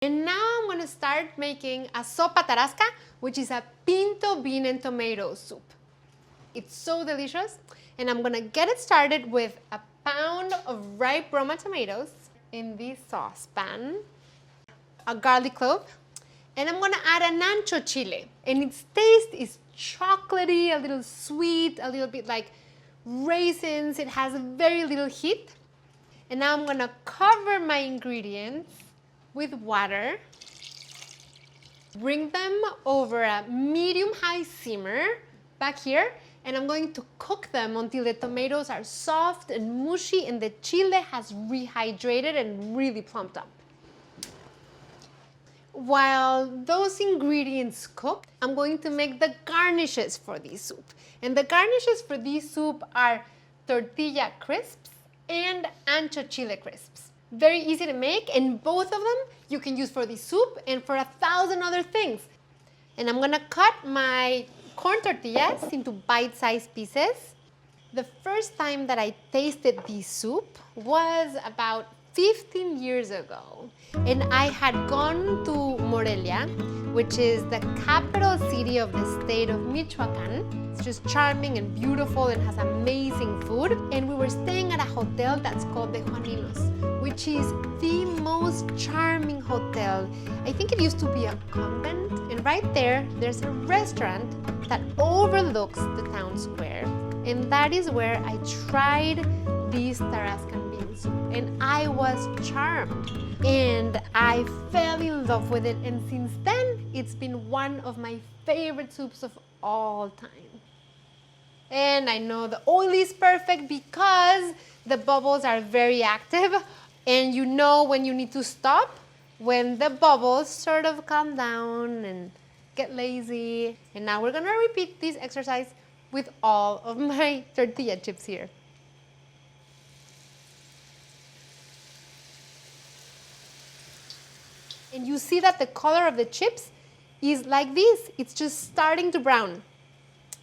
And now I'm gonna start making a sopa tarasca, which is a pinto bean and tomato soup. It's so delicious, and I'm gonna get it started with a pound of ripe roma tomatoes in this saucepan, a garlic clove, and I'm gonna add an ancho chile. And its taste is chocolatey, a little sweet, a little bit like raisins. It has very little heat. And now I'm gonna cover my ingredients with water. Bring them over a medium-high simmer back here, and I'm going to cook them until the tomatoes are soft and mushy and the chile has rehydrated and really plumped up. While those ingredients cook, I'm going to make the garnishes for this soup. And the garnishes for this soup are tortilla crisps and ancho chile crisps. Very easy to make, and both of them you can use for the soup and for 1,000 other things. And I'm gonna cut my corn tortillas into bite-sized pieces. The first time that I tasted this soup was about 15 years ago, and I had gone to Morelia, which is the capital city of the state of Michoacan. It's just charming and beautiful and has amazing food. And we were staying at a hotel that's called the Juaninos, which is the most charming hotel. I think it used to be a convent, and right there's a restaurant that overlooks the town square, and that is where I tried this Tarascan bean soup, and I was charmed, and I fell in love with it, and since then it's been one of my favorite soups of all time. And I know the oil is perfect because the bubbles are very active, and you know when you need to stop when the bubbles sort of calm down and get lazy. And now we're gonna repeat this exercise with all of my tortilla chips here. And you see that the color of the chips is like this. It's just starting to brown.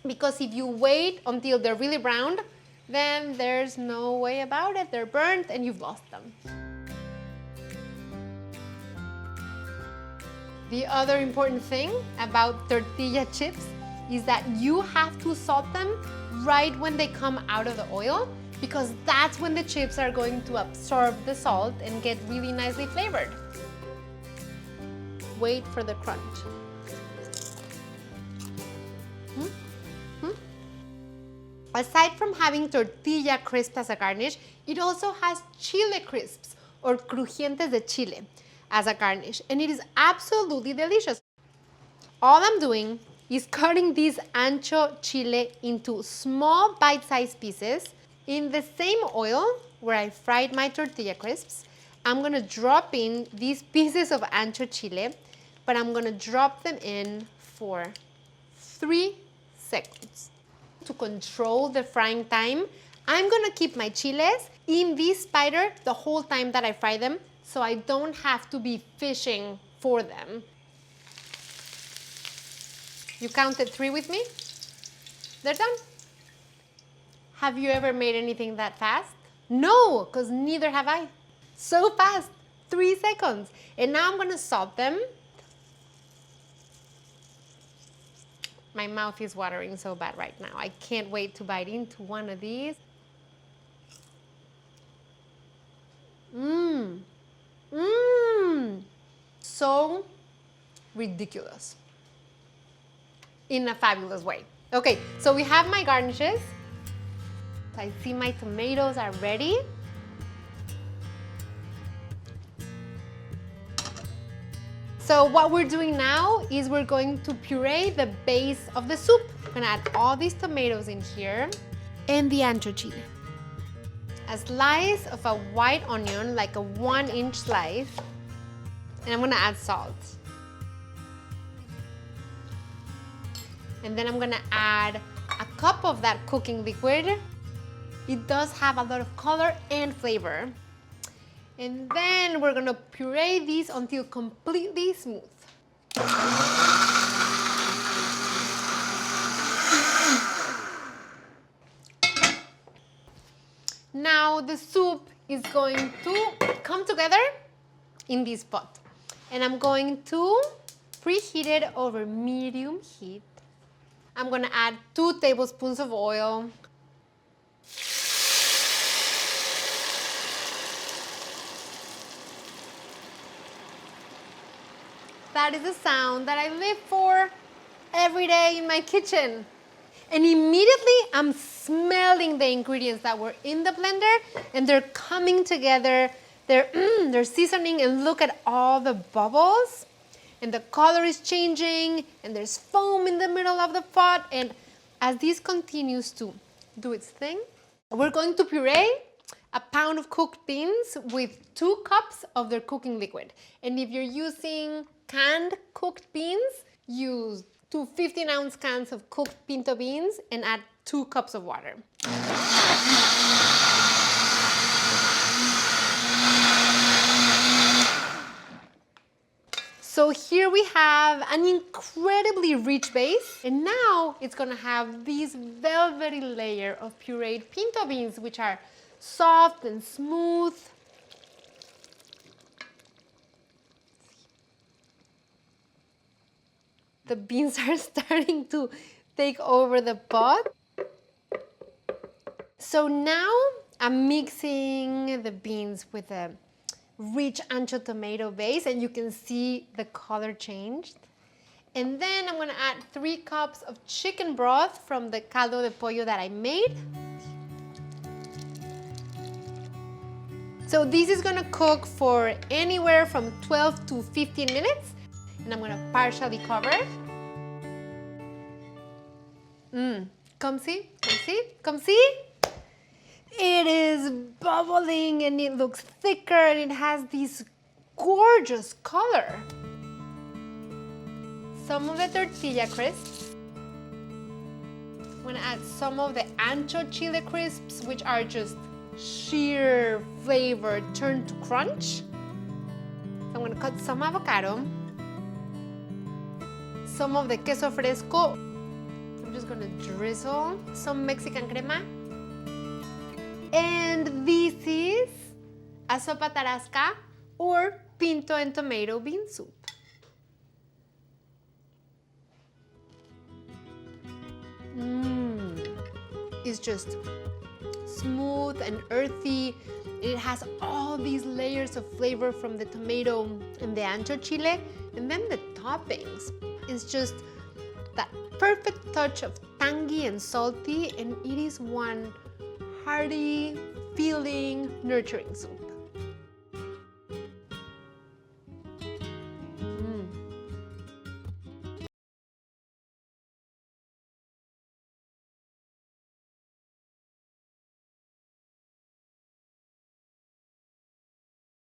Because if you wait until they're really browned, then there's no way about it. They're burnt and you've lost them. The other important thing about tortilla chips is that you have to salt them right when they come out of the oil, because that's when the chips are going to absorb the salt and get really nicely flavored. Wait for the crunch. Aside from having tortilla crisps as a garnish, it also has chile crisps or crujientes de chile as a garnish, and it is absolutely delicious. All I'm doing is cutting this ancho chile into small bite-sized pieces in the same oil where I fried my tortilla crisps. I'm gonna drop in these pieces of ancho chile, but I'm gonna drop them in for 3 seconds. To control the frying time, I'm gonna keep my chiles in this spider the whole time that I fry them, so I don't have to be fishing for them. You counted 3 with me? They're done. Have you ever made anything that fast? No, because neither have I. So fast, 3 seconds. And now I'm gonna salt them. My mouth is watering so bad right now. I can't wait to bite into one of these. So ridiculous. In a fabulous way. Okay, so we have my garnishes. I see my tomatoes are ready. So what we're doing now is we're going to puree the base of the soup. I'm gonna add all these tomatoes in here and the ancho chile. A slice of a white onion, like a 1-inch slice, and I'm gonna add salt. And then I'm gonna add a cup of that cooking liquid. It does have a lot of color and flavor. And then we're gonna puree these until completely smooth. Now the soup is going to come together in this pot. And I'm going to preheat it over medium heat. I'm gonna add 2 tablespoons of oil. That is the sound that I live for every day in my kitchen. And immediately I'm smelling the ingredients that were in the blender and they're coming together. They're seasoning, and look at all the bubbles. And the color is changing and there's foam in the middle of the pot. And as this continues to do its thing, we're going to puree a pound of cooked beans with 2 cups of their cooking liquid. And if you're using canned cooked beans, use 2 15-ounce cans of cooked pinto beans and add 2 cups of water. So here we have an incredibly rich base, and now it's gonna have this velvety layer of pureed pinto beans, which are soft and smooth. The beans are starting to take over the pot. So now I'm mixing the beans with a rich ancho tomato base, and you can see the color changed. And then I'm gonna add 3 cups of chicken broth from the caldo de pollo that I made. So this is gonna cook for anywhere from 12 to 15 minutes. And I'm gonna partially cover. Come see, come see, come see. It is bubbling and it looks thicker and it has this gorgeous color. Some of the tortilla crisps. I'm gonna add some of the ancho chile crisps, which are just sheer flavor turned to crunch. I'm gonna cut some avocado. Some of the queso fresco. I'm just gonna drizzle some Mexican crema. And this is a sopa Tarasca or pinto and tomato bean soup. It's just smooth and earthy. It has all these layers of flavor from the tomato and the ancho chile. And then the toppings is just that perfect touch of tangy and salty, and it is one hearty, filling, nurturing soup.